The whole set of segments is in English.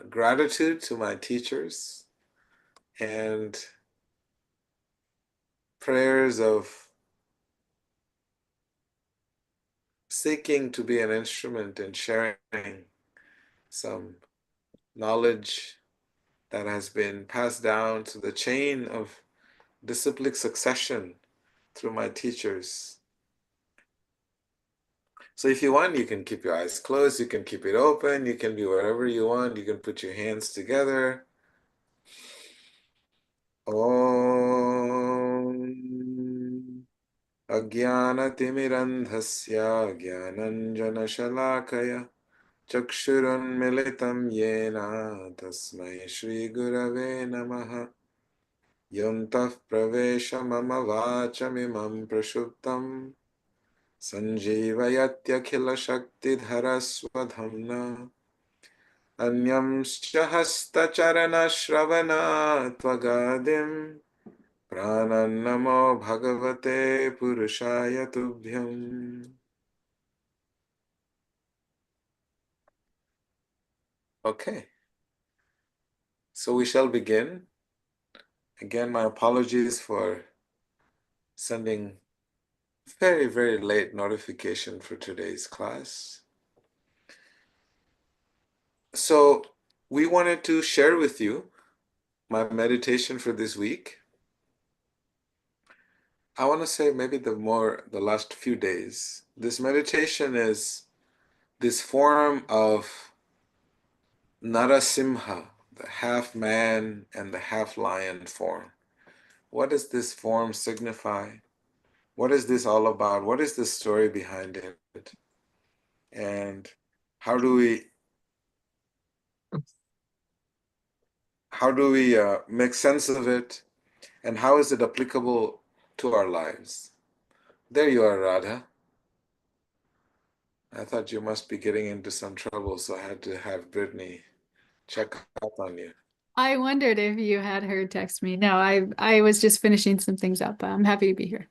gratitude to my teachers and prayers of seeking to be an instrument in sharing some knowledge that has been passed down to the chain of disciplic succession through my teachers. So if you want, you can keep your eyes closed, you can keep it open, you can do whatever you want, you can put your hands together. Om Ajnanatimidandhasya Jnananjanashalakaya Chakshurunmilitam Yena Tasmai Shri Gurave Namaha Yantah Pravesha Mama Vachamimam Prashuptam Sanjeevayatyakila Shaktidhara Swadhamna Anyamscha Hastacharana Shravana Tvagadim Pranannamo Bhagavate Purushaya Tubhyam. Okay, so we shall begin. Again, my apologies for sending very, very late notification for today's class. So we wanted to share with you my meditation for this week. I want to say maybe the last few days. This meditation is this form of Narasimha, the half man and the half lion form. What does this form signify? What is this all about? What is the story behind it? And how do we make sense of it? And how is it applicable to our lives? There you are, Radha. I thought you must be getting into some trouble, so I had to have Brittany check up on you. I wondered if you had her text me. No, I was just finishing some things up. I'm happy to be here.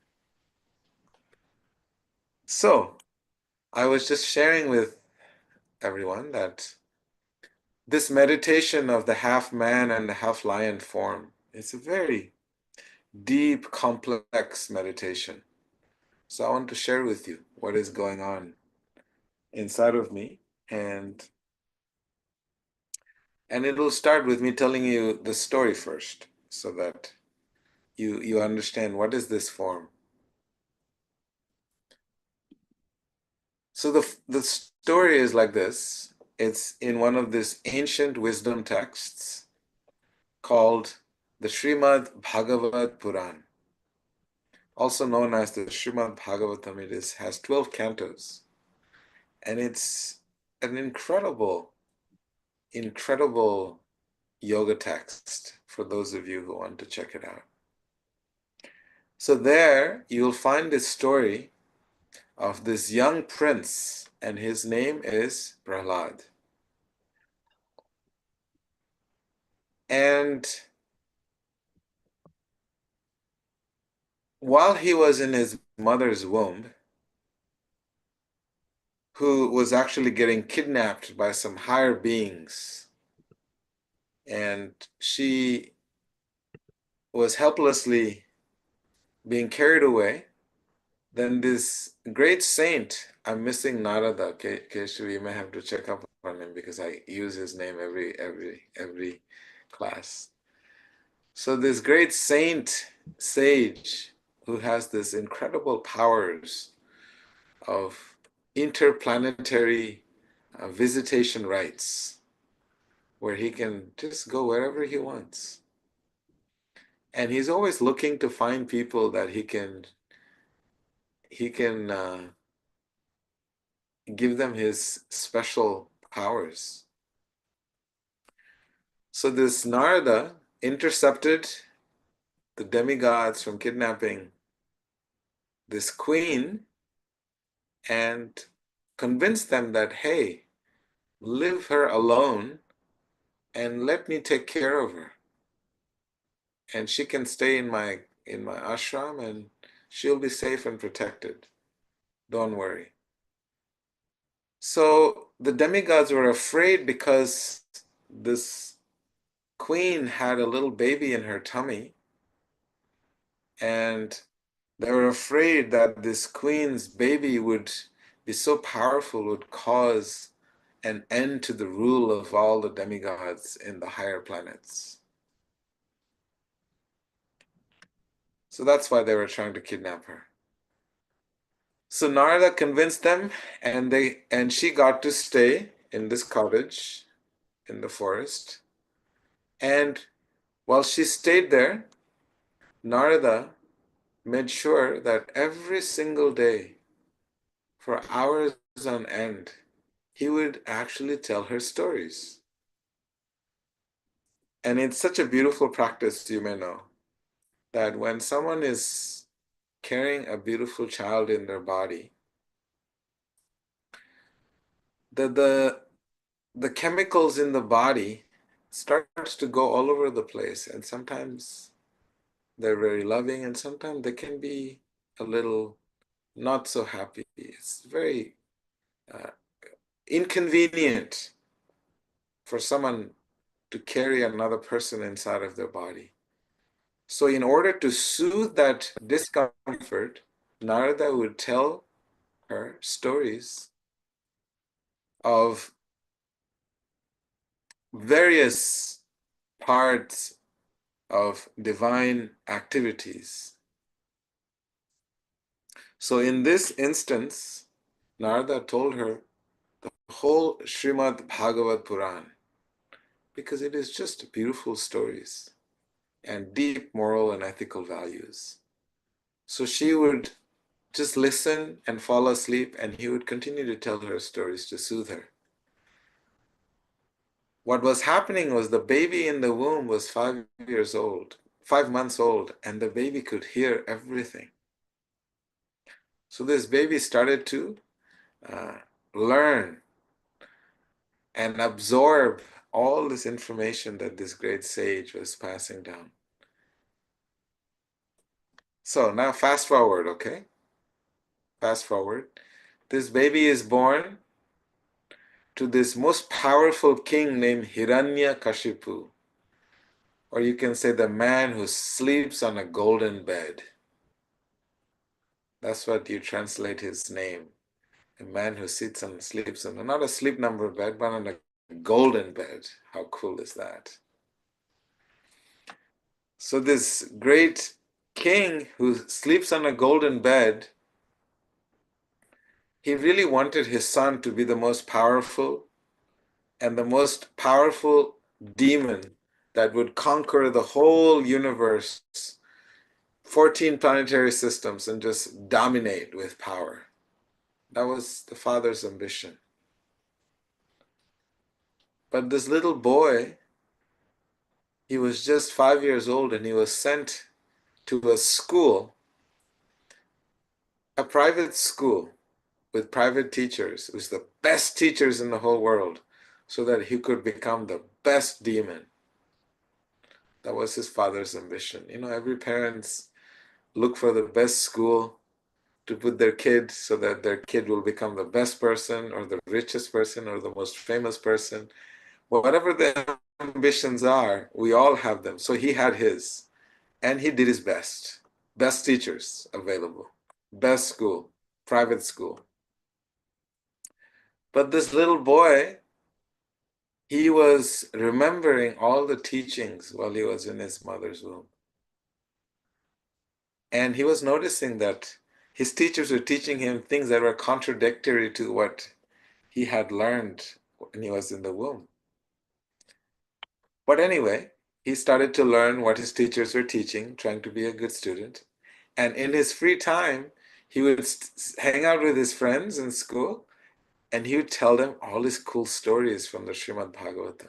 So, I was just sharing with everyone that this meditation of the half man and the half lion form is a very deep, complex meditation. So I want to share with you what is going on inside of me, and it'll start with me telling you the story first so that you understand what is this form. So the story is like this. It's in one of these ancient wisdom texts called the Srimad Bhagavad Puran, also known as the Srimad Bhagavatam. Has 12 cantos, and it's an incredible, incredible yoga text for those of you who want to check it out. So there you'll find this story of this young prince, and his name is Prahlad. And while he was in his mother's womb, who was actually getting kidnapped by some higher beings, and she was helplessly being carried away, then this great saint, I'm missing Narada, Keshu, you may have to check up on him because I use his name every class. So this great saint, sage, who has this incredible powers of interplanetary visitation rights, where he can just go wherever he wants. And he's always looking to find people that he can give them his special powers. So this Narada intercepted the demigods from kidnapping this queen and convinced them that, hey, leave her alone and let me take care of her. And she can stay in my ashram and she'll be safe and protected. Don't worry. So the demigods were afraid because this queen had a little baby in her tummy, and they were afraid that this queen's baby would be so powerful, would cause an end to the rule of all the demigods in the higher planets. So that's why they were trying to kidnap her. So Narada convinced them, and she got to stay in this cottage in the forest. And while she stayed there, Narada made sure that every single day, for hours on end, he would actually tell her stories. And it's such a beautiful practice, you may know, that when someone is carrying a beautiful child in their body, the the chemicals in the body starts to go all over the place, and sometimes they're very loving, and sometimes they can be a little not so happy. It's very uh, inconvenient for someone to carry another person inside of their body. So in order to soothe that discomfort, Narada would tell her stories of various parts of divine activities. So in this instance, Narada told her the whole Srimad Bhagavad Puran because it is just beautiful stories and deep moral and ethical values. So she would just listen and fall asleep, and he would continue to tell her stories to soothe her. What was happening was the baby in the womb was 5 years old, 5 months old, and the baby could hear everything. So this baby started to uh, learn and absorb all this information that this great sage was passing down. So now fast forward, okay? Fast forward. This baby is born to this most powerful king named Hiranyakashipu, or you can say the man who sleeps on a golden bed. That's what you translate his name. A man who sits and sleeps on not a sleep number bed, but on a golden bed. How cool is that? So this great king who sleeps on a golden bed, he really wanted his son to be the most powerful and the most powerful demon that would conquer the whole universe, 14 planetary systems, and just dominate with power. That was the father's ambition. But this little boy, he was just 5 years old, and he was sent to a school, a private school with private teachers. It was the best teachers in the whole world, so that he could become the best demon. That was his father's ambition. You know, every parents look for the best school to put their kid so that their kid will become the best person or the richest person or the most famous person. Whatever the ambitions are, we all have them. So he had his, and he did his best. Best teachers available, best school, private school. But this little boy, he was remembering all the teachings while he was in his mother's womb. And he was noticing that his teachers were teaching him things that were contradictory to what he had learned when he was in the womb. But anyway, he started to learn what his teachers were teaching, trying to be a good student. And in his free time, he would hang out with his friends in school, and he would tell them all his cool stories from the Srimad Bhagavatam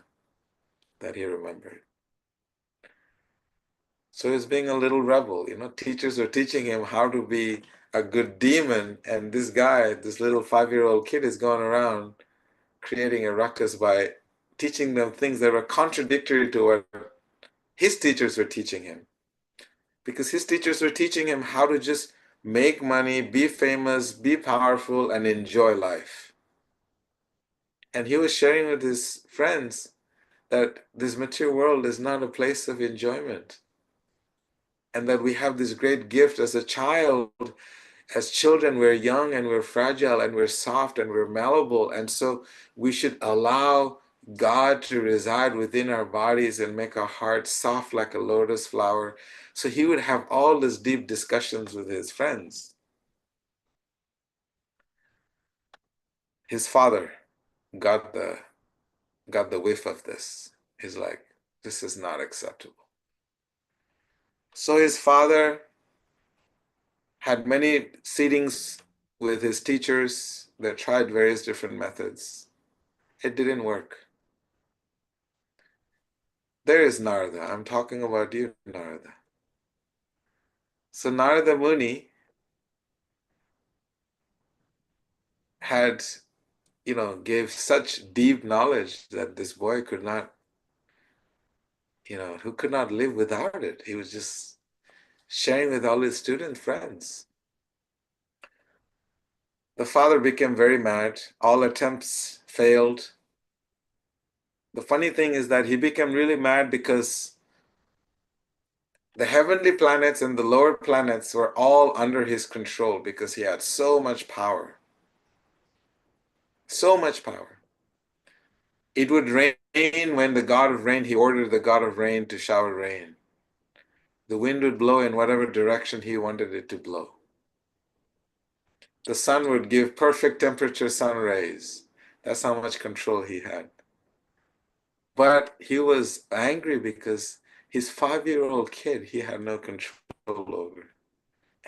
that he remembered. So he was being a little rebel. You know, teachers were teaching him how to be a good demon, and this guy, this little 5-year-old kid, is going around creating a ruckus by teaching them things that were contradictory to what his teachers were teaching him. Because his teachers were teaching him how to just make money, be famous, be powerful, and enjoy life. And he was sharing with his friends that this material world is not a place of enjoyment, and that we have this great gift as a child. As children, we're young and we're fragile and we're soft and we're malleable, and so we should allow God to reside within our bodies and make our hearts soft like a lotus flower. So he would have all these deep discussions with his friends. His father got the whiff of this. He's like, this is not acceptable. So his father had many sittings with his teachers that tried various different methods. It didn't work. There is Narada. I'm talking about you, Narada. So Narada Muni had, gave such deep knowledge that this boy could not, who could not live without it. He was just sharing with all his student friends. The father became very mad. All attempts failed. The funny thing is that he became really mad because the heavenly planets and the lower planets were all under his control because he had so much power. So much power. It would rain when the god of rain, he ordered the god of rain to shower rain. The wind would blow in whatever direction he wanted it to blow. The sun would give perfect temperature sun rays. That's how much control he had. But he was angry because his 5-year-old kid he had no control over.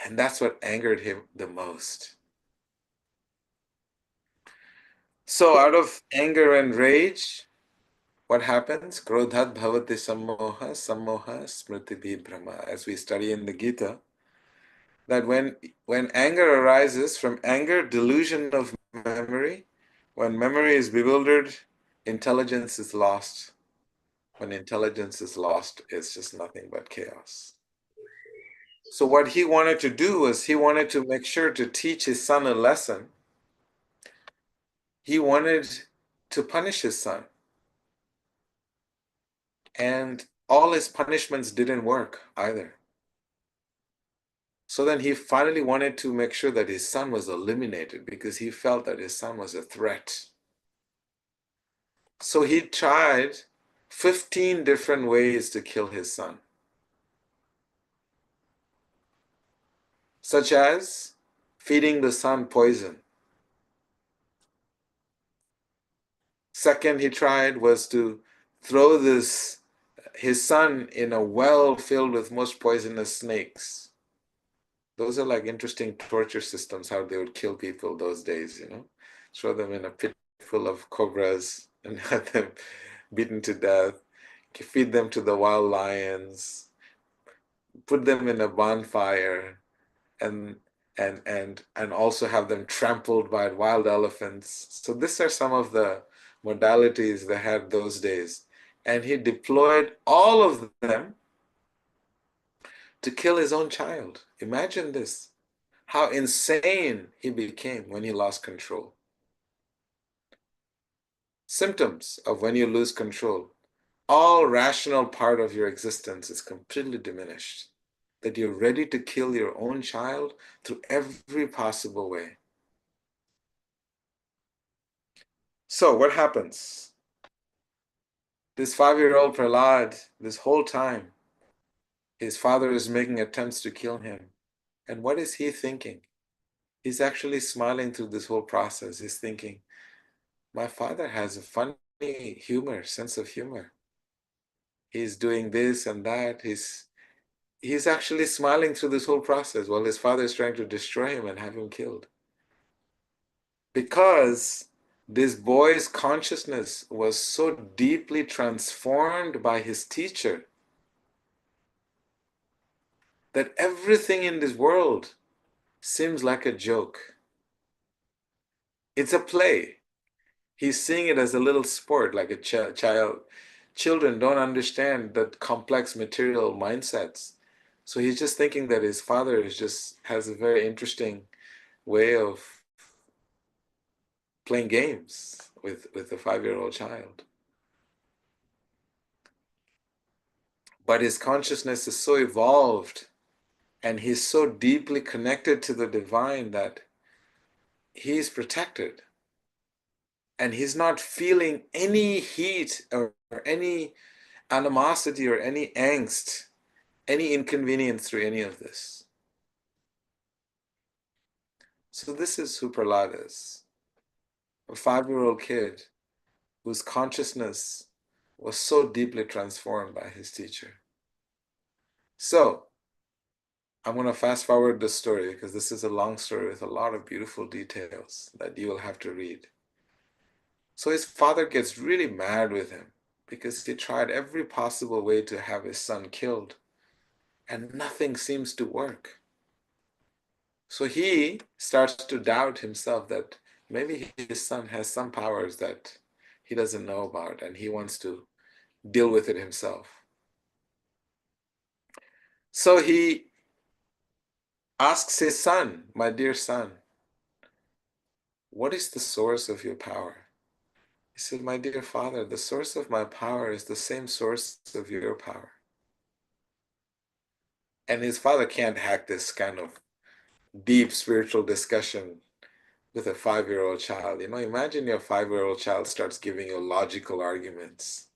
And that's what angered him the most. So out of anger and rage, what happens? Krodhat bhavati sammoha, sammoha smriti brahma. As we study in the Gita, that when anger arises, from anger, delusion of memory. When memory is bewildered, intelligence is lost. When intelligence is lost, it's just nothing but chaos. So what he wanted to do was he wanted to make sure to teach his son a lesson. He wanted to punish his son. And all his punishments didn't work either. So then he finally wanted to make sure that his son was eliminated because he felt that his son was a threat. So he tried 15 different ways to kill his son, such as feeding the son poison. Second, he tried was to throw his son in a well filled with most poisonous snakes. Those are like interesting torture systems, how they would kill people those days, throw them in a pit full of cobras and have them beaten to death, feed them to the wild lions, put them in a bonfire, and and also have them trampled by wild elephants. So these are some of the modalities they had those days. And he deployed all of them to kill his own child. Imagine this, how insane he became when he lost control. Symptoms of when you lose control. All rational part of your existence is completely diminished. That you're ready to kill your own child through every possible way. So what happens? This 5-year-old Prahlad, this whole time, his father is making attempts to kill him. And what is he thinking? He's actually smiling through this whole process. He's thinking, my father has a funny sense of humor. He's doing this and that. He's actually smiling through this whole process while his father is trying to destroy him and have him killed. Because this boy's consciousness was so deeply transformed by his teacher that everything in this world seems like a joke. It's a play. He's seeing it as a little sport, like a child. Children don't understand that complex material mindsets. So he's just thinking that his father has a very interesting way of playing games with a 5-year-old child. but his consciousness is so evolved and he's so deeply connected to the divine that he's protected. And he's not feeling any heat or any animosity or any angst, any inconvenience through any of this. So this is who Prahlad is, a 5-year-old kid whose consciousness was so deeply transformed by his teacher. So I'm going to fast forward the story because this is a long story with a lot of beautiful details that you will have to read. So his father gets really mad with him because he tried every possible way to have his son killed and nothing seems to work. So he starts to doubt himself that maybe his son has some powers that he doesn't know about and he wants to deal with it himself. So he asks his son, my dear son, what is the source of your power? He said, my dear father, the source of my power is the same source of your power. And his father can't hack this kind of deep spiritual discussion with a 5-year-old child. You know, imagine your 5-year-old child starts giving you logical arguments.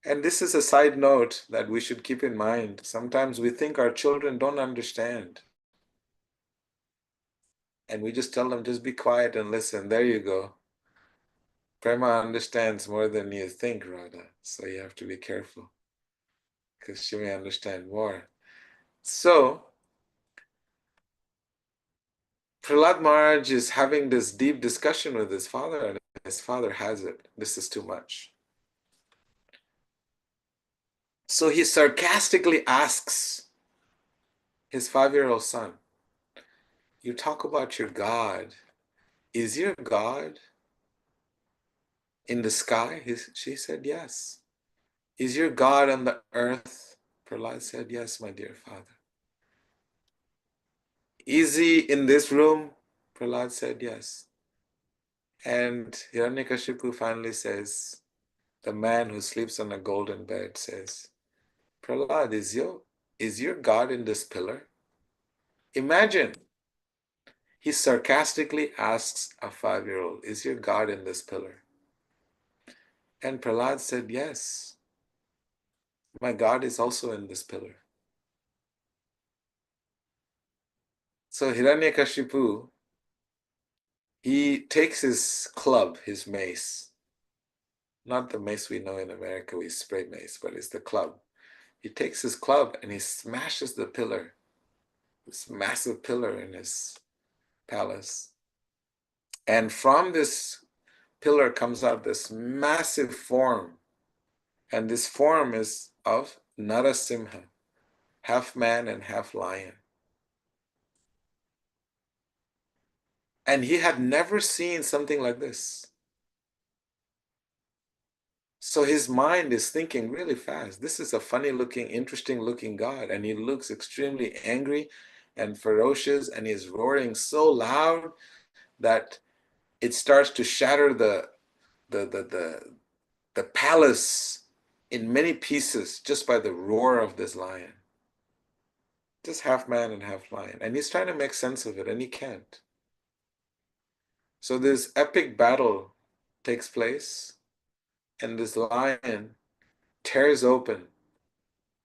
And this is a side note that we should keep in mind. Sometimes we think our children don't understand. And we just tell them, just be quiet and listen. There you go. Prema understands more than you think, Radha. So you have to be careful because she may understand more. So Prahlad Maharaj is having this deep discussion with his father, and his father has it. This is too much. So he sarcastically asks his 5-year-old son, you talk about your God. Is your God in the sky? She said, yes. Is your God on the earth? Prahlad said, yes, my dear father. Is he in this room? Prahlad said, yes. And Hiranyakashipu finally says, the man who sleeps on a golden bed says, Prahlad, is your God in this pillar? Imagine, he sarcastically asks a 5-year-old, is your God in this pillar? And Prahlad said, yes, my God is also in this pillar. So Hiranyakashipu, he takes his club, his mace, not the mace we know in America, we spray mace, but it's the club. He takes his club and he smashes the pillar, this massive pillar in his palace. And from this pillar comes out this massive form. And this form is of Narasimha, half man and half lion. And he had never seen something like this. So his mind is thinking really fast. This is a funny looking, interesting looking God. And he looks extremely angry and ferocious, and he's roaring so loud that it starts to shatter the palace in many pieces just by the roar of this lion. Just half man and half lion. And he's trying to make sense of it, and he can't. So this epic battle takes place, and this lion tears open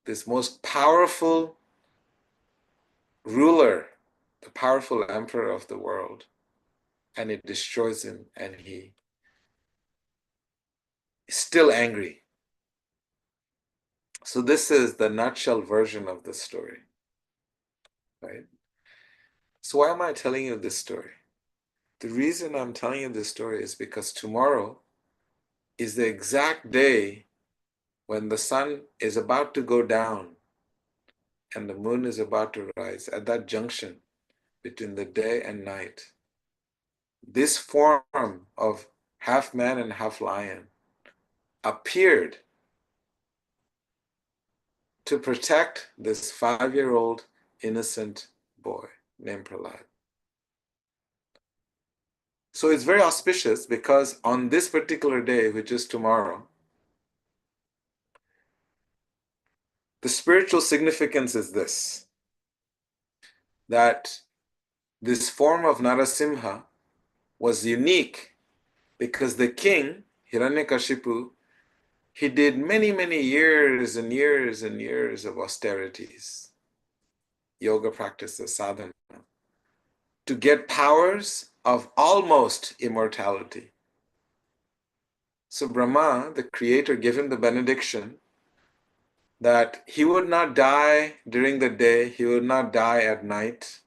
this most powerful ruler, the powerful emperor of the world, and it destroys him, and he is still angry. So this is the nutshell version of the story, right? So why am I telling you this story? The reason I'm telling you this story is because tomorrow is the exact day when the sun is about to go down and the moon is about to rise. At that junction between the day and night, this form of half man and half lion appeared to protect this 5-year-old innocent boy named Prahlad. So it's very auspicious because on this particular day, which is tomorrow, The spiritual significance is this, that this form of Narasimha was unique because the king, Hiranyakashipu, he did many, many years and years and years of austerities, yoga practices, sadhana, to get powers of almost immortality. So Brahma, the creator, gave him the benediction that he would not die during the day, he would not die at night.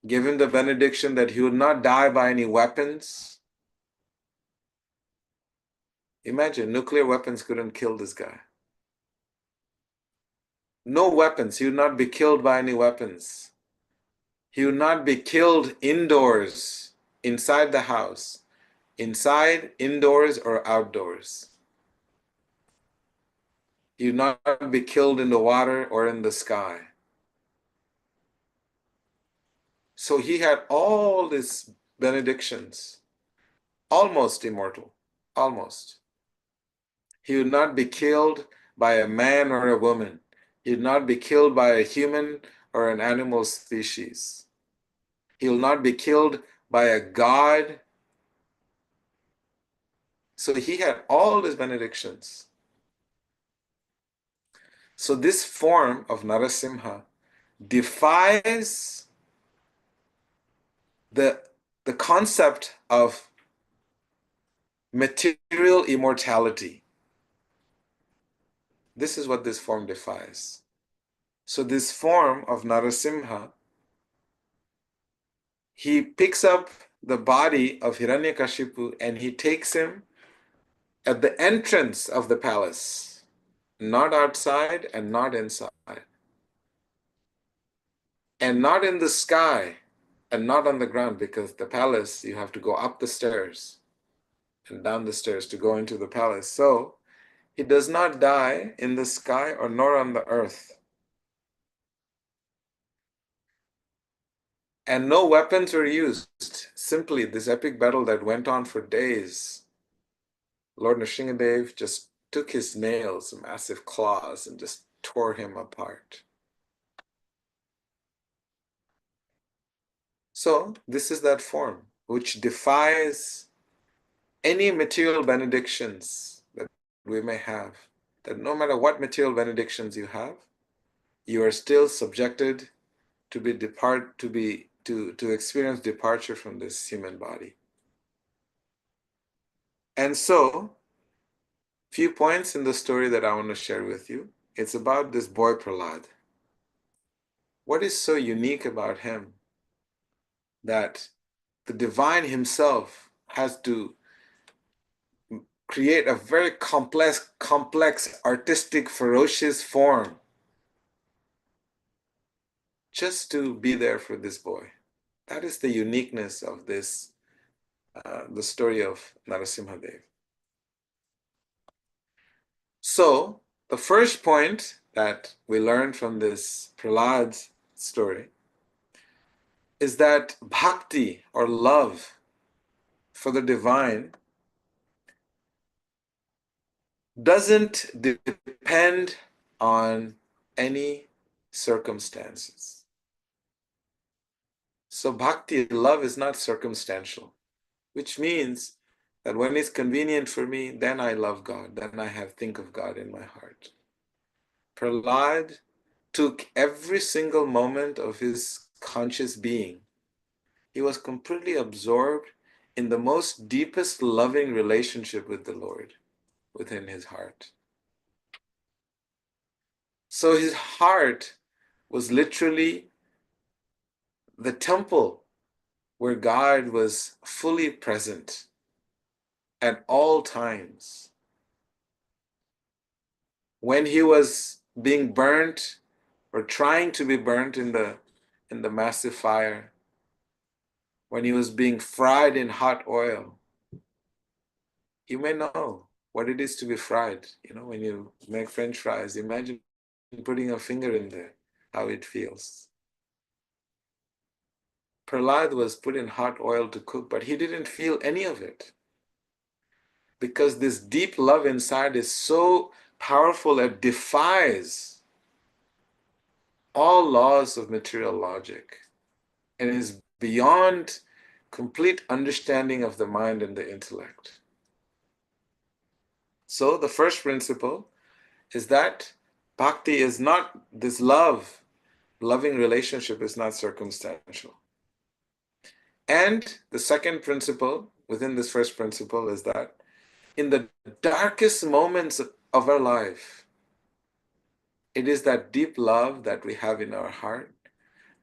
Gave him the benediction that he would not die by any weapons. Imagine, nuclear weapons couldn't kill this guy. No weapons, he would not be killed by any weapons. He would not be killed indoors, inside the house, inside, indoors, or outdoors. He would not be killed in the water or in the sky. So he had all these benedictions, almost immortal, almost. He would not be killed by a man or a woman. He would not be killed by a human or an animal species. He will not be killed by a god. So he had all these benedictions. So this form of Narasimha defies the concept of material immortality. This is what this form defies. So this form of Narasimha, he picks up the body of Hiranyakashipu and he takes him at the entrance of the palace, not outside and not inside, and not in the sky and not on the ground, because the palace, you have to go up the stairs and down the stairs to go into the palace. So he does not die in the sky or nor on the earth. And no weapons were used. Simply this epic battle that went on for days. Lord Nrsingadev just took his nails, massive claws, and just tore him apart. So this is that form which defies any material benedictions that we may have. That no matter what material benedictions you have, you are still subjected to experience departure from this human body. And so, few points in the story that I want to share with you. It's about this boy Prahlad. What is so unique about him that the divine himself has to create a very complex, artistic, ferocious form just to be there for this boy? That is the uniqueness of this, the story of Narasimha Dev. So, the first point that we learned from this Prahlad story is that bhakti or love for the divine doesn't depend on any circumstances. So bhakti, love, is not circumstantial, which means that when it's convenient for me, then I love God, then I think of God in my heart. Prahlad took every single moment of his conscious being. He was completely absorbed in the most deepest loving relationship with the Lord within his heart. So his heart was literally the temple where God was fully present at all times. When he was being burnt or trying to be burnt in the massive fire, when he was being fried in hot oil, you may know what it is to be fried. You know, when you make French fries, imagine putting a finger in there, how it feels. Prahlad was put in hot oil to cook, but he didn't feel any of it, because this deep love inside is so powerful, it defies all laws of material logic and is beyond complete understanding of the mind and the intellect. So the first principle is that bhakti is not this loving relationship is not circumstantial. And the second principle within this first principle is that in the darkest moments of our life, it is that deep love that we have in our heart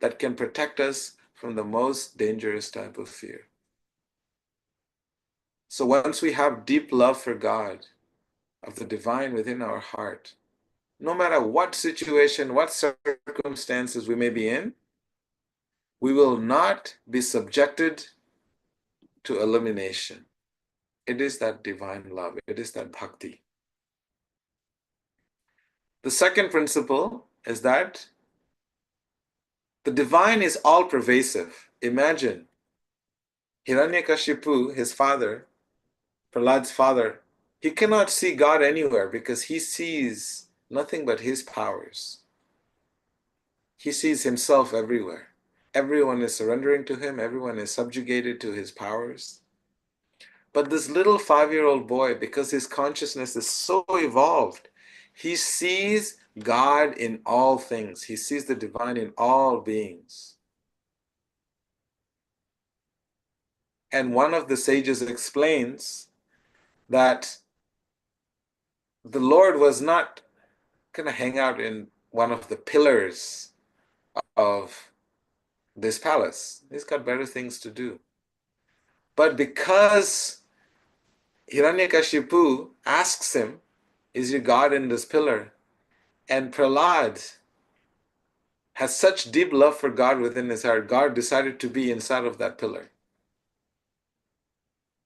that can protect us from the most dangerous type of fear. So once we have deep love for God, of the divine within our heart, no matter what situation, what circumstances we may be in, we will not be subjected to elimination. It is that divine love. It is that bhakti. The second principle is that the divine is all pervasive. Imagine Hiranyakashipu, his father, Prahlad's father, he cannot see God anywhere because he sees nothing but his powers. He sees himself everywhere. Everyone is surrendering to him, everyone is subjugated to his powers. But this little 5-year-old boy, because his consciousness is so evolved, he sees God in all things. He sees the divine in all beings. And one of the sages explains that the Lord was not going to hang out in one of the pillars of this palace. He's got better things to do. But because Hiranyakashipu asks him, is your God in this pillar? And Prahlad has such deep love for God within his heart, God decided to be inside of that pillar.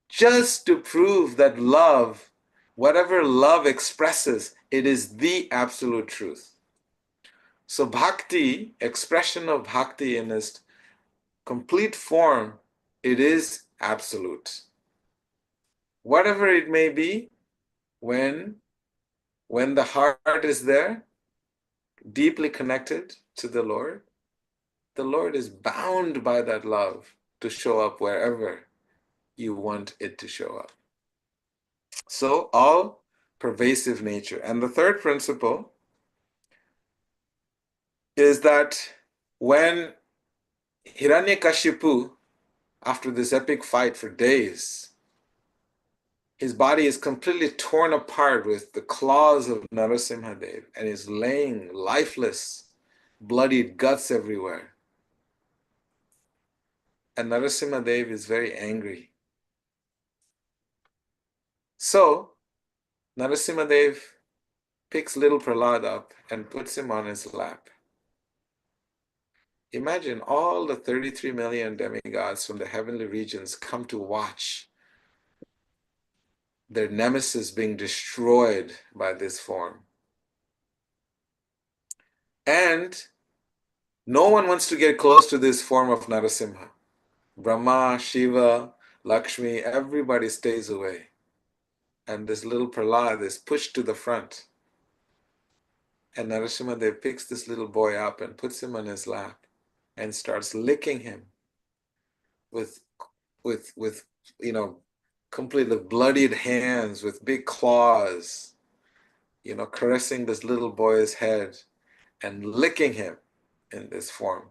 Just to prove that love, whatever love expresses, it is the absolute truth. So bhakti, expression of bhakti in its complete form, it is absolute. Whatever it may be, when the heart is there, deeply connected to the Lord is bound by that love to show up wherever you want it to show up. So all pervasive nature. And the third principle is that when Hiranyakashipu, after this epic fight for days, his body is completely torn apart with the claws of Narasimhadev and is laying lifeless, bloodied guts everywhere. And Narasimhadev is very angry. So Narasimhadev picks little Prahlad up and puts him on his lap. Imagine all the 33 million demigods from the heavenly regions come to watch their nemesis being destroyed by this form. And no one wants to get close to this form of Narasimha. Brahma, Shiva, Lakshmi, everybody stays away. And this little Prahlad is pushed to the front. And Narasimhadev picks this little boy up and puts him on his lap and starts licking him with completely bloodied hands, with big claws, caressing this little boy's head and licking him in this form.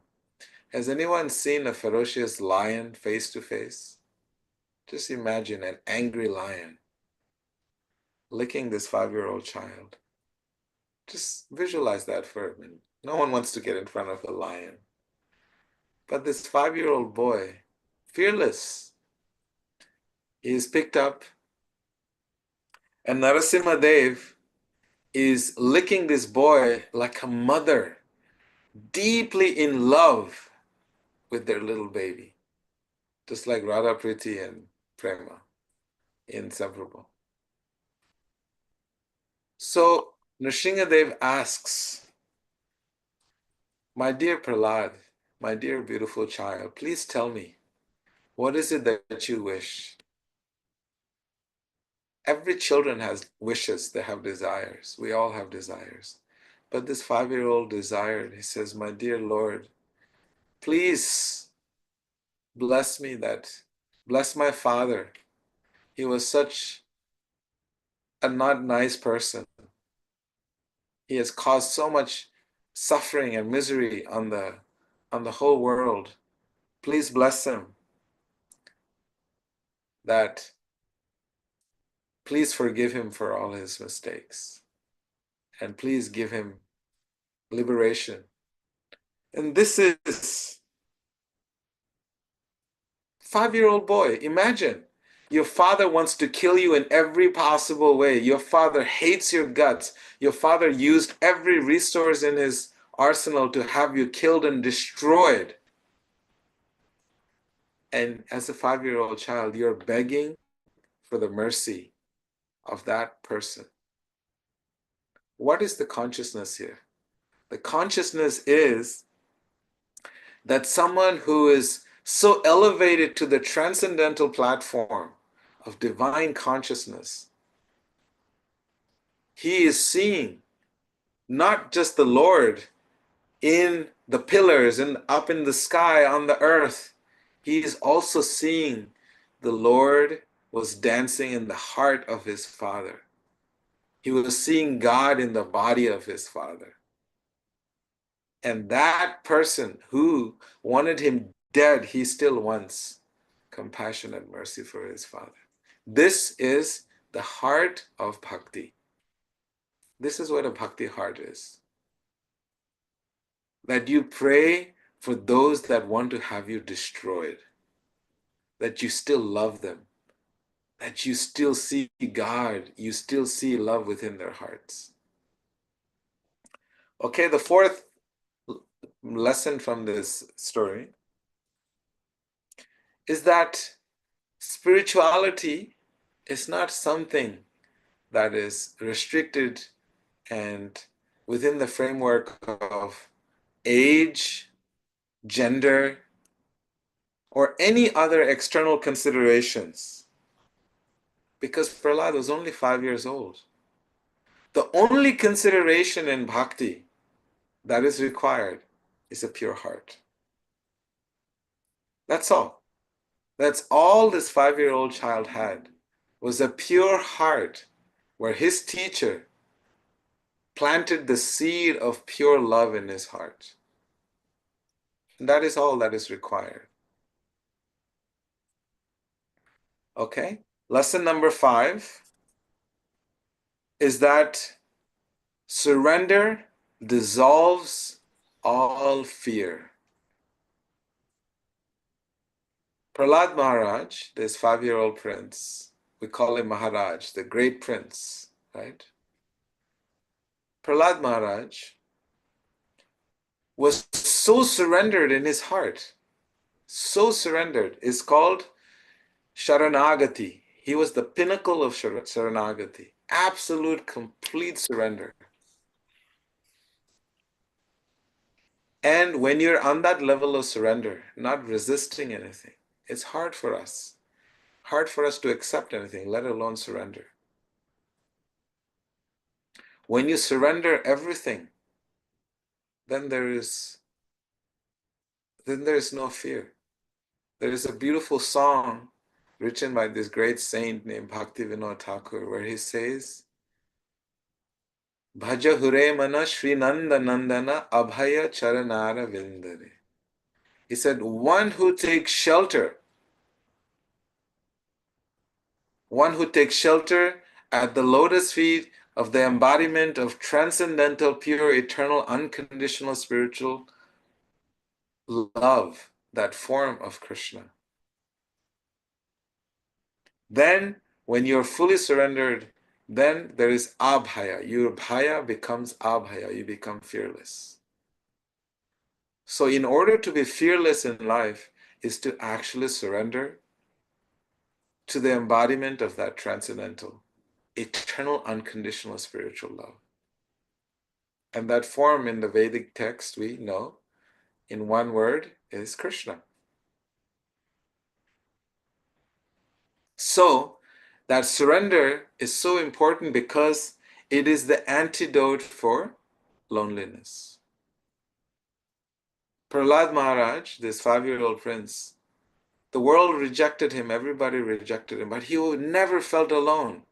Has anyone seen a ferocious lion face to face? Just imagine an angry lion licking this 5-year-old child. Just visualize that for a minute. No one wants to get in front of a lion. But this 5-year-old boy, fearless, he is picked up, and Narasimhadev is licking this boy like a mother, deeply in love with their little baby, just like Radha Priti and Prema, inseparable. So Nrsingadev asks, my dear Prahlad, my dear beautiful child, please tell me, what is it that you wish? Every children has wishes, they have desires. We all have desires. But this 5-year-old desired, he says, my dear Lord, please bless me bless my father. He was such a not nice person. He has caused so much suffering and misery on the whole world. Please bless him. That please forgive him for all his mistakes. And please give him liberation. And this is 5-year-old boy. Imagine your father wants to kill you in every possible way. Your father hates your guts. Your father used every resource in his arsenal to have you killed and destroyed. And as a 5-year-old child, you're begging for the mercy of that person. What is the consciousness here? The consciousness is that someone who is so elevated to the transcendental platform of divine consciousness, he is seeing not just the Lord in the pillars and up in the sky on the earth, he is also seeing the Lord was dancing in the heart of his Father. He was seeing God in the body of his Father. And that person who wanted him dead, he still wants compassion and mercy for his Father. This is the heart of bhakti. This is what a bhakti heart is. That you pray for those that want to have you destroyed, that you still love them, that you still see God, you still see love within their hearts. Okay, the fourth lesson from this story is that spirituality is not something that is restricted and within the framework of age, gender, or any other external considerations. Because Prahlad was only 5 years old. The only consideration in bhakti that is required is a pure heart. That's all. That's all this 5-year-old child had, was a pure heart where his teacher planted the seed of pure love in his heart. And that is all that is required. Okay? Lesson number 5 is that surrender dissolves all fear. Prahlad Maharaj, this 5-year-old prince, we call him Maharaj, the great prince, right? Prahlad Maharaj was so surrendered in his heart, so surrendered, is called Sharanagati. He was the pinnacle of Sharanagati, absolute, complete surrender. And when you're on that level of surrender, not resisting anything, it's hard for us to accept anything, let alone surrender. When you surrender everything, then there is no fear. There is a beautiful song written by this great saint named Bhaktivinoda Thakur, where he says, Bhaja hure mana Shri Nanda Nandana Abhaya Charanara Vindare. He said, one who takes shelter at the lotus feet of the embodiment of transcendental, pure, eternal, unconditional spiritual love, that form of Krishna. Then, when you're fully surrendered, then there is abhaya. Your bhaya becomes abhaya. You become fearless. So in order to be fearless in life is to actually surrender to the embodiment of that transcendental, eternal, unconditional spiritual love. And that form in the Vedic text, we know, in one word, is Krishna. So That surrender is so important because it is the antidote for loneliness. Prahlad Maharaj, this 5-year-old prince, the world rejected him, everybody rejected him, but he never felt alone.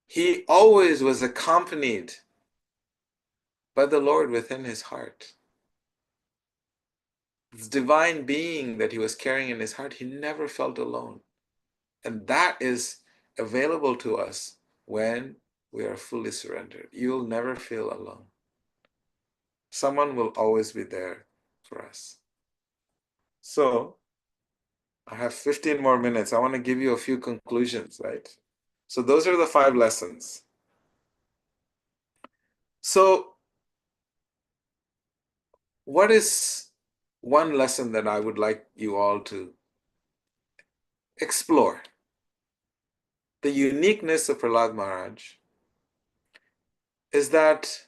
He always was accompanied by the Lord within his heart. This divine being that he was carrying in his heart, he never felt alone. And that is available to us when we are fully surrendered. You'll never feel alone. Someone will always be there for us. So, I have 15 more minutes. I want to give you a few conclusions, right? So, those are the 5 lessons. So, what is one lesson that I would like you all to explore? The uniqueness of Prahlad Maharaj is that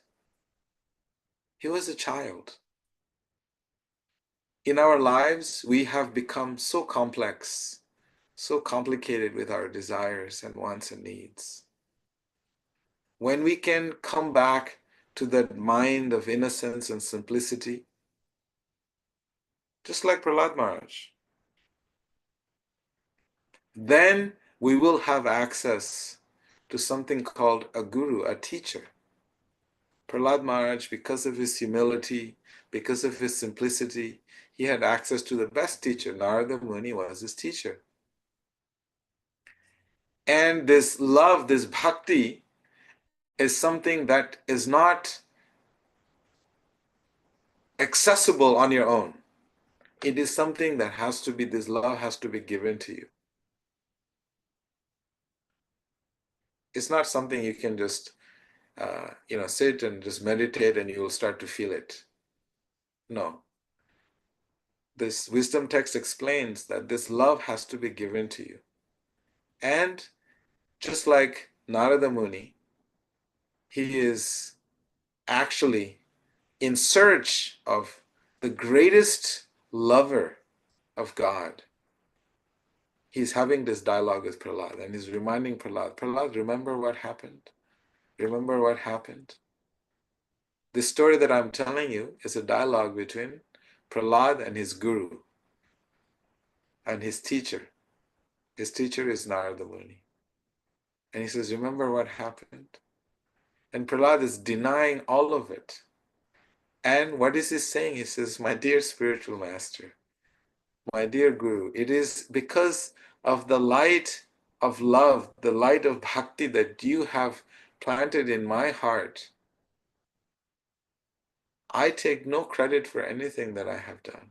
he was a child. In our lives, we have become so complex, so complicated with our desires and wants and needs. When we can come back to that mind of innocence and simplicity, just like Prahlad Maharaj, then we will have access to something called a guru, a teacher. Prahlad Maharaj, because of his humility, because of his simplicity, he had access to the best teacher. Narada Muni was his teacher. And this love, this bhakti, is something that is not accessible on your own. It is something that has to be, this love has to be given to you. It's not something you can just, sit and just meditate and you will start to feel it. No. This wisdom text explains that this love has to be given to you. And just like Narada Muni, he is actually in search of the greatest lover of God. He's having this dialogue with Prahlad and he's reminding Prahlad, Prahlad, remember what happened? Remember what happened? This story that I'm telling you is a dialogue between Prahlad and his guru and his teacher. His teacher is Narada Muni. And he says, remember what happened? And Prahlad is denying all of it. And what is he saying? He says, my dear spiritual master, my dear guru, it is because of the light of love, the light of bhakti that you have planted in my heart. I take no credit for anything that I have done.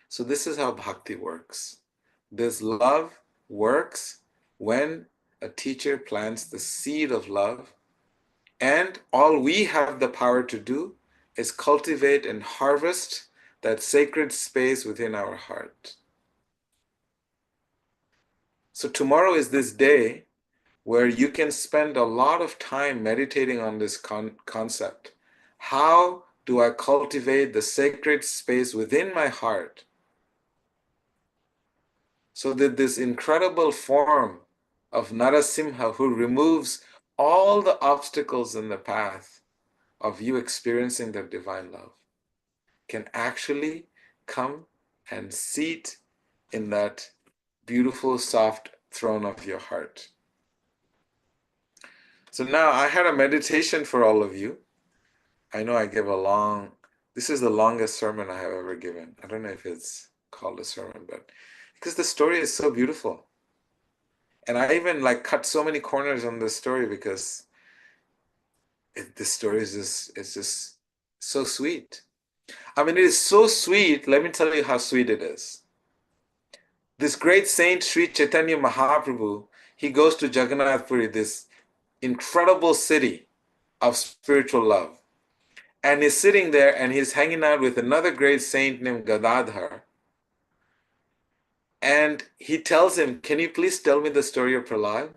So this is how bhakti works. This love works when a teacher plants the seed of love, and all we have the power to do is cultivate and harvest that sacred space within our heart. So tomorrow is this day where you can spend a lot of time meditating on this concept. How do I cultivate the sacred space within my heart so that this incredible form of Narasimha, who removes all the obstacles in the path of you experiencing the divine love, can actually come and seat in that beautiful, soft throne of your heart. So now I had a meditation for all of you. I know I give this is the longest sermon I have ever given. I don't know if it's called a sermon, but because the story is so beautiful. And I even cut so many corners on this story because this story is just so sweet. I mean, it is so sweet. Let me tell you how sweet it is. This great saint, Sri Chaitanya Mahaprabhu, he goes to Jagannath Puri, this incredible city of spiritual love. And he's sitting there and he's hanging out with another great saint named Gadadhar. And he tells him, can you please tell me the story of Prahlad?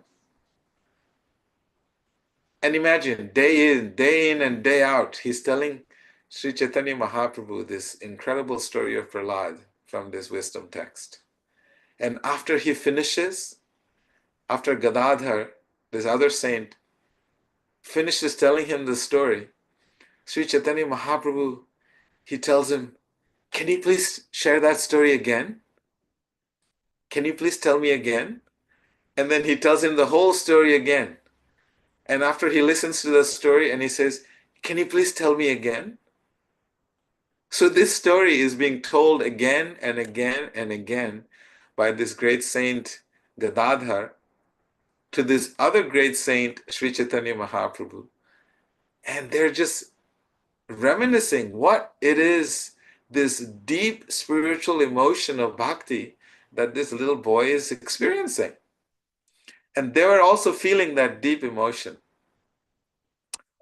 And imagine, day in and day out, he's telling Sri Chaitanya Mahaprabhu this incredible story of Prahlad from this wisdom text. And after he finishes, after Gadadhar, this other saint, finishes telling him the story, Sri Chaitanya Mahaprabhu, he tells him, can you please share that story again? Can you please tell me again? And then he tells him the whole story again. And after he listens to the story and he says, can you please tell me again? So this story is being told again and again and again by this great saint Gadadhar to this other great saint Sri Chaitanya Mahaprabhu. And they're just reminiscing what it is, this deep spiritual emotion of bhakti that this little boy is experiencing. And they were also feeling that deep emotion.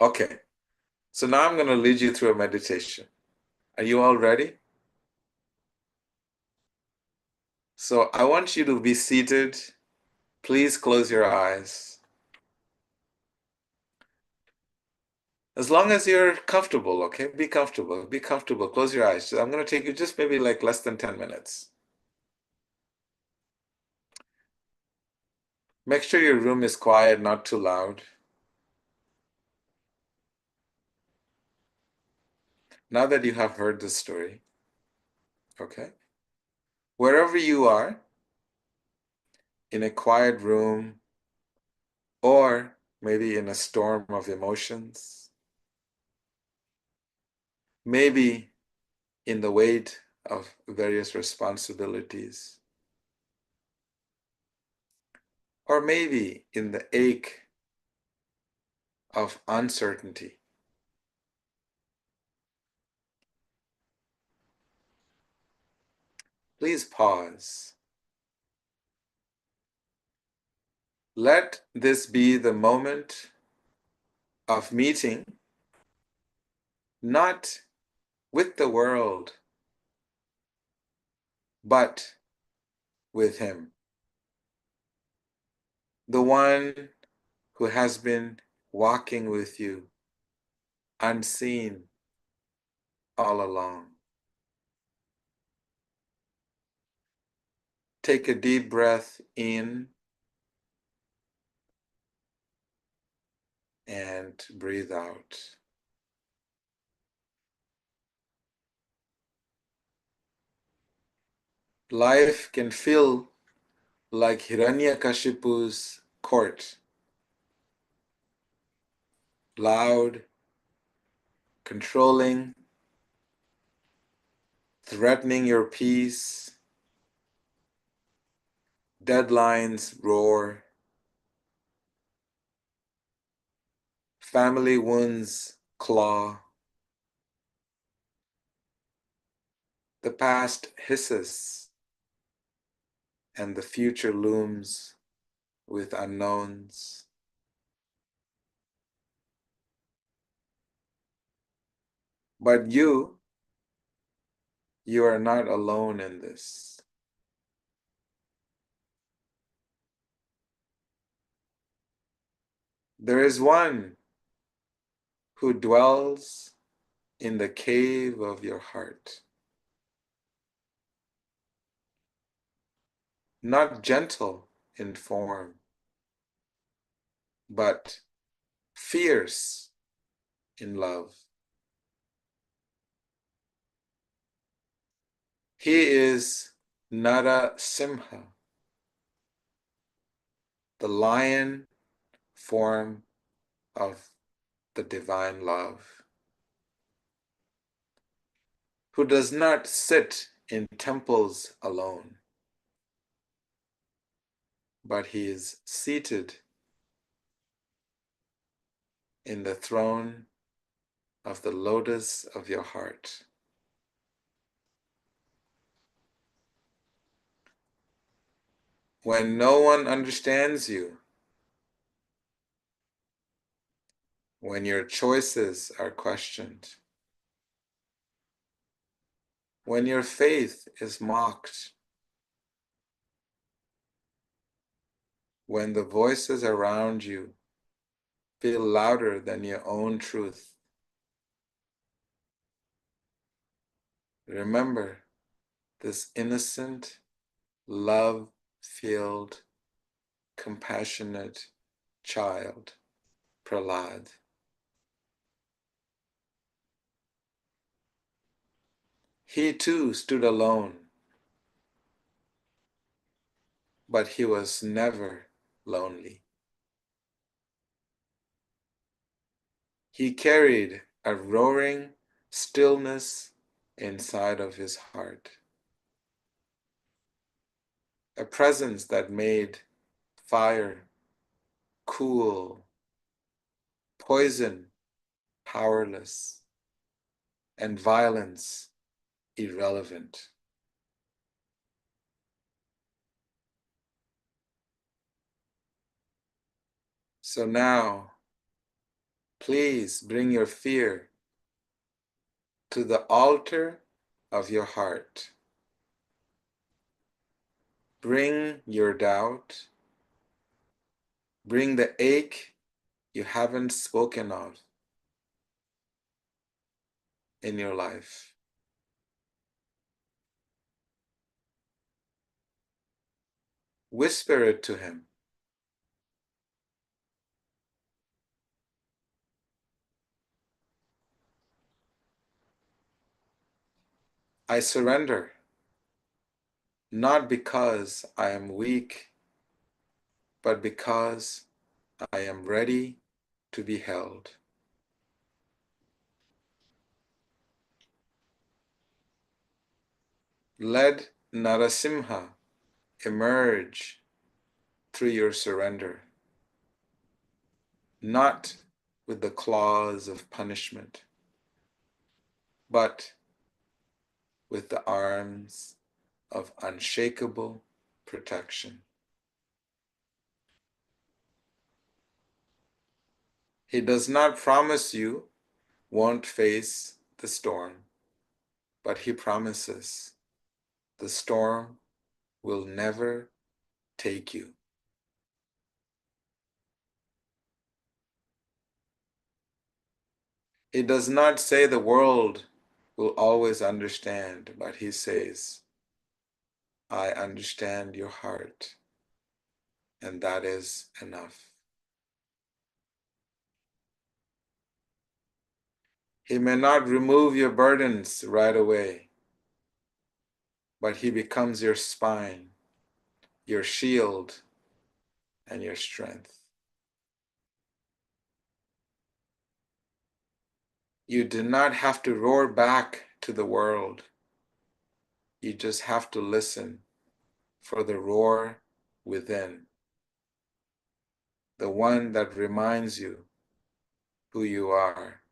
Okay, so now I'm going to lead you through a meditation. Are you all ready? So I want you to be seated. Please close your eyes. As long as you're comfortable, okay? Be comfortable. Be comfortable. Close your eyes. I'm going to take you just maybe like less than 10 minutes. Make sure your room is quiet, not too loud. Now that you have heard the story, okay? Wherever you are, in a quiet room, or maybe in a storm of emotions, maybe in the weight of various responsibilities, or maybe in the ache of uncertainty. Please pause. Let this be the moment of meeting, not with the world, but with Him, the one who has been walking with you unseen all along. Take a deep breath in and breathe out. Life can feel like Hiranyakashipu's court, loud, controlling, threatening your peace. Deadlines roar, family wounds claw, the past hisses, and the future looms with unknowns. But you are not alone in this. There is one who dwells in the cave of your heart, not gentle in form, but fierce in love. He is Nara Simha, the lion form of the divine love, who does not sit in temples alone, but he is seated in the throne of the lotus of your heart. When no one understands you, when your choices are questioned, when your faith is mocked, when the voices around you feel louder than your own truth, remember this innocent, love-filled, compassionate child, Prahlad. He too stood alone, but he was never lonely. He carried a roaring stillness inside of his heart, a presence that made fire cool, poison powerless, and violence irrelevant. So now, please bring your fear to the altar of your heart. Bring your doubt. Bring the ache you haven't spoken of in your life. Whisper it to him. I surrender, not because I am weak, but because I am ready to be held. Let Narasimha emerge through your surrender, not with the claws of punishment, but with the arms of unshakable protection. He does not promise you won't face the storm, but he promises the storm will never take you. He does not say the world will always understand, but he says, I understand your heart, and that is enough. He may not remove your burdens right away, but he becomes your spine, your shield, and your strength. You do not have to roar back to the world. You just have to listen for the roar within, the one that reminds you who you are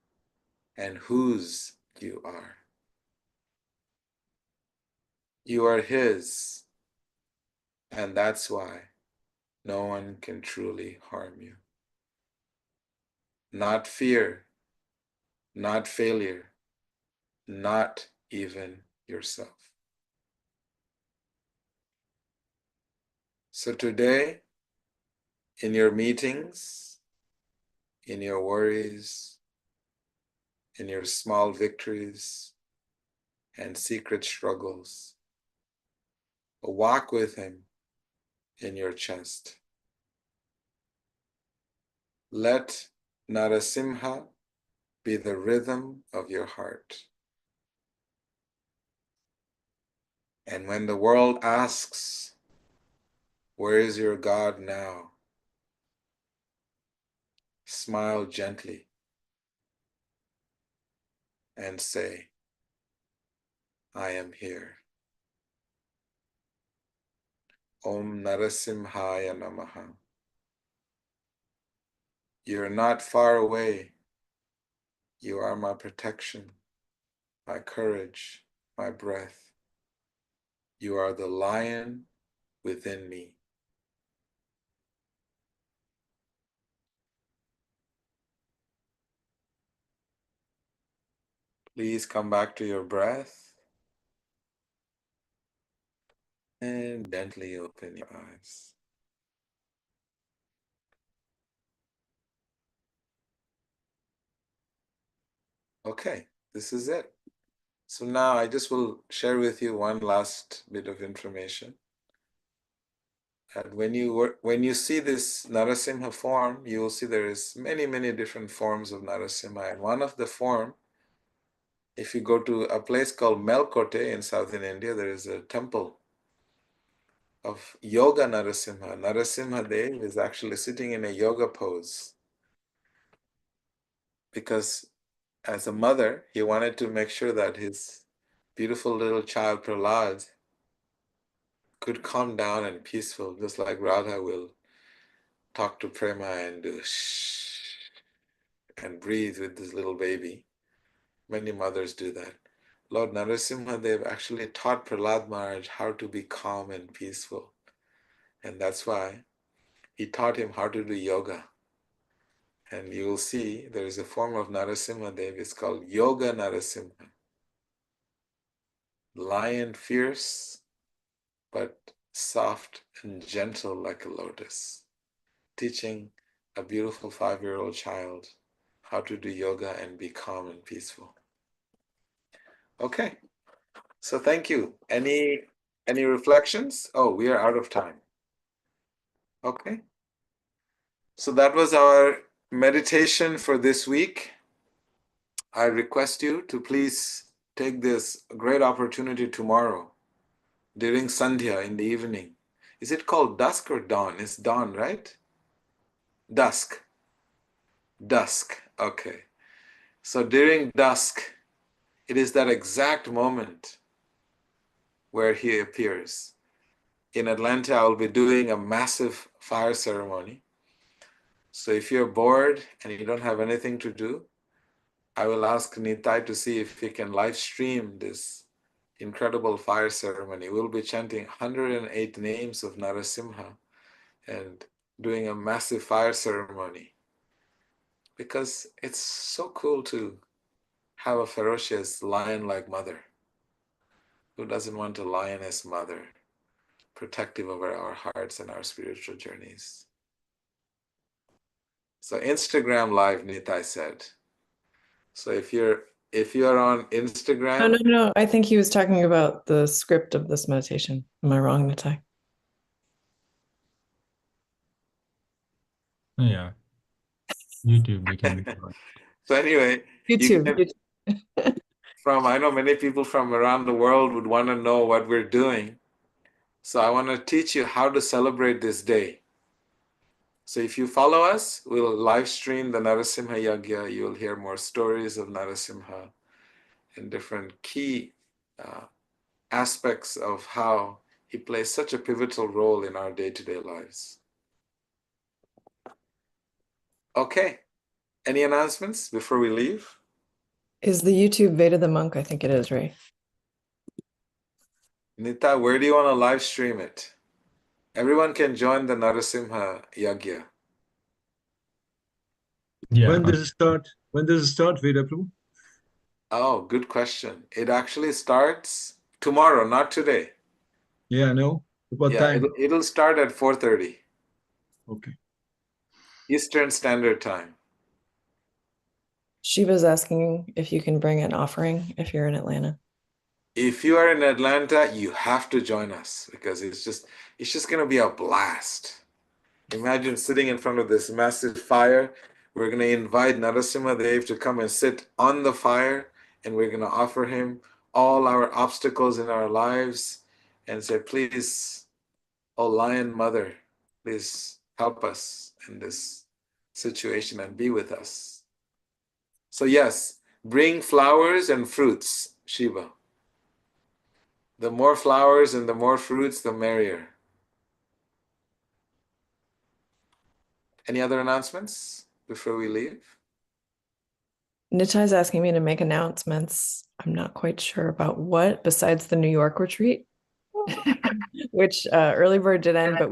and whose you are. You are his, and that's why no one can truly harm you. Not fear, not failure, not even yourself. So today, in your meetings, in your worries, in your small victories and secret struggles, walk with him in your chest. Let Narasimha be the rhythm of your heart. And when the world asks, where is your God now? Smile gently and say, I am here. Om Narasimhaya Namaha. You're not far away. You are my protection, my courage, my breath. You are the lion within me. Please come back to your breath and gently open your eyes. Okay, this is it. So now I just will share with you one last bit of information. And when you see this Narasimha form, you will see there is many different forms of Narasimha. And one of the form, if you go to a place called Melkote in southern India, there is a temple of Yoga Narasimha. Narasimha Dev is actually sitting in a yoga pose because as a mother, he wanted to make sure that his beautiful little child Prahlad could calm down and peaceful, just like Radha will talk to Prema and do shh and breathe with this little baby. Many mothers do that. Lord Narasimha Dev actually taught Prahlad Maharaj how to be calm and peaceful. And that's why he taught him how to do yoga. And you will see there is a form of Narasimha Dev, it's called Yoga Narasimha. Lion fierce, but soft and gentle like a lotus, teaching a beautiful 5-year-old child how to do yoga and be calm and peaceful. Okay, so thank you. Any reflections? Oh, we are out of time. Okay, so that was our meditation for this week. I request you to please take this great opportunity tomorrow during Sandhya in the evening. Is it called dusk or dawn? It's dawn, right? Dusk. Dusk. Okay. So during dusk, it is that exact moment where he appears. In Atlanta, I'll be doing a massive fire ceremony. So if you're bored and you don't have anything to do, I will ask Nitai to see if he can live stream this incredible fire ceremony. We'll be chanting 108 names of Narasimha and doing a massive fire ceremony because it's so cool to have a ferocious lion-like mother who doesn't want a lioness mother, protective over our hearts and our spiritual journeys. So Instagram Live, Nitai said. So if you're on Instagram, No. I think he was talking about the script of this meditation. Am I wrong, Nitai? Yeah, YouTube, we can. so anyway, you YouTube. can I know many people from around the world would want to know what we're doing. So I want to teach you how to celebrate this day. So if you follow us, we'll live stream the Narasimha Yagya. You'll hear more stories of Narasimha and different key aspects of how he plays such a pivotal role in our day-to-day lives. Okay. Any announcements before we leave? Is the YouTube Veda the Monk? I think it is, right? Nita, where do you want to live stream it? Everyone can join the Narasimha Yagya. Yeah. When does it start? When does it start, Veda Prabhu? Oh, good question. It actually starts tomorrow, not today. Yeah, I know. What Yeah, time? it'll start at 4:30 Okay. Eastern Standard Time. Shiva's asking if you can bring an offering if you're in Atlanta. If you are in Atlanta, you have to join us because it's just going to be a blast. Imagine sitting in front of this massive fire. We're going to invite Narasimha Dev to come and sit on the fire, and we're going to offer him all our obstacles in our lives and say, please, oh Lion Mother, please help us in this situation and be with us. So yes, bring flowers and fruits, Shiva. The more flowers and the more fruits, the merrier. Any other announcements before we leave? Nitai's asking me to make announcements. I'm not quite sure about what besides the New York retreat, which early bird did end, but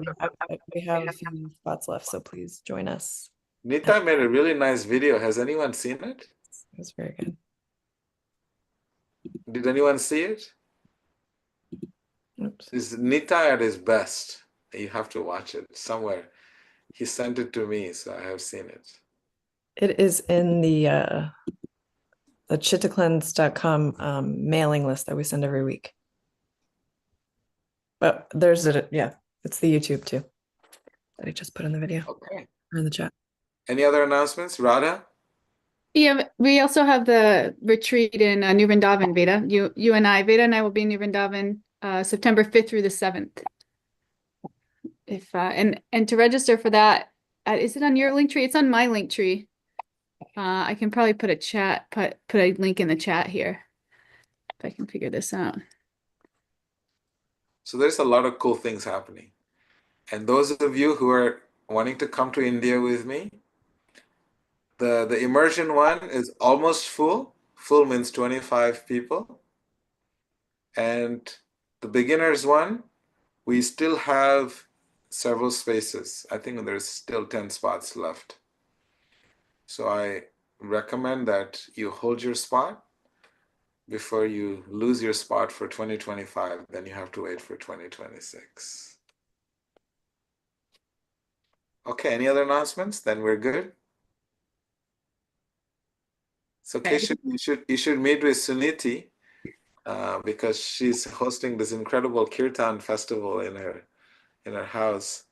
we have a few spots left, so please join us. Nita made a really nice video. Has anyone seen it? It was very good. Did anyone see it? Oops. It's Nita at his best. You have to watch it somewhere. He sent it to me, so I have seen it. It is in the chittacleanse.com mailing list that we send every week. But there's yeah, It's the YouTube too that I just put in the video Okay. or in the chat. Any other announcements, Radha? Yeah, we also have the retreat in New Vrindavan, Veda. You and I, Veda and I will be in New Vrindavan September 5th through the 7th. If and to register for that, is it on your link tree? It's on my link tree. I can probably put a link in the chat here if I can figure this out. So there's a lot of cool things happening. And those of you who are wanting to come to India with me, the immersion one is almost full. Full means 25 people. And the beginners one, we still have several spaces. I think there's still 10 spots left. So I recommend that you hold your spot before you lose your spot for 2025. Then you have to wait for 2026. Okay, any other announcements? Then we're good. So Keshav, you should meet with Suniti because she's hosting this incredible kirtan festival in her house.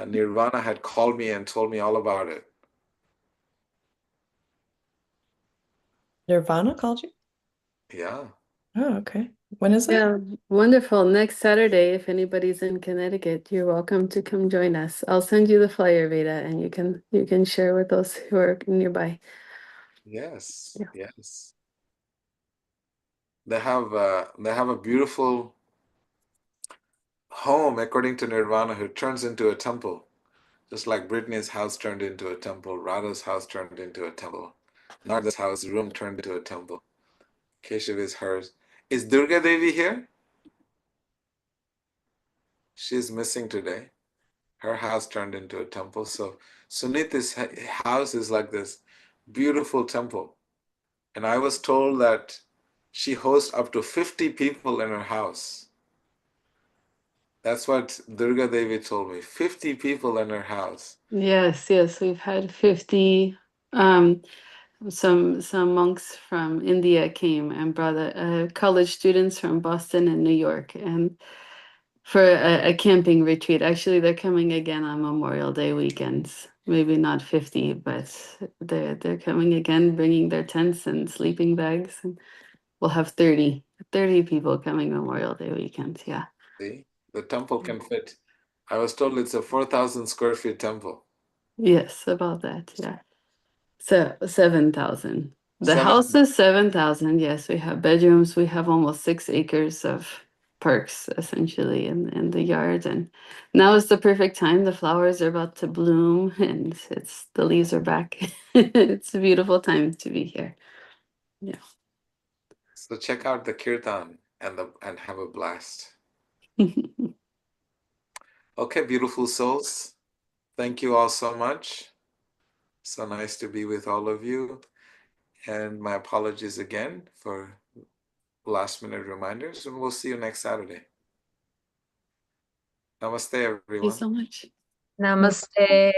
Nirvana had called me and told me all about it. Nirvana called you? Yeah. Oh, okay. When is it? Yeah, wonderful. Next Saturday, if anybody's in Connecticut, you're welcome to come join us. I'll send you the flyer, Veda, and you can share with those who are nearby. Yes. Yeah. Yes. They have a beautiful home, according to Nirvana, who turns into a temple. Just like Britney's house turned into a temple, Radha's house turned into a temple, Narda's house room turned into a temple. Keshav is hers. Is Durga Devi here? She's missing today. Her house turned into a temple. So Sunita's house is like this beautiful temple. And I was told that she hosts up to 50 people in her house. That's what Durga Devi told me. 50 people in her house. Yes, we've had 50. Some monks from India came and brought college students from Boston and New York, and for a camping retreat. Actually, they're coming again on Memorial Day weekends. Maybe not 50, but they're coming again, bringing their tents and sleeping bags, and we'll have 30 people coming Memorial Day weekend. Yeah. See, the temple can fit. I was told it's a 4,000 square feet temple. Yes, about that. Yeah. So 7,000. The 7,000. house is 7,000. Yes, we have bedrooms. We have almost 6 acres of parks essentially in the yard, and now is the perfect time. The flowers are about to bloom and the leaves are back. It's a beautiful time to be here. Yeah. So check out the kirtan and have a blast. Okay, beautiful souls. Thank you all so much. So nice to be with all of you. And my apologies again for last minute reminders, and we'll see you next Saturday. Namaste, Thank you everyone. so much. Namaste.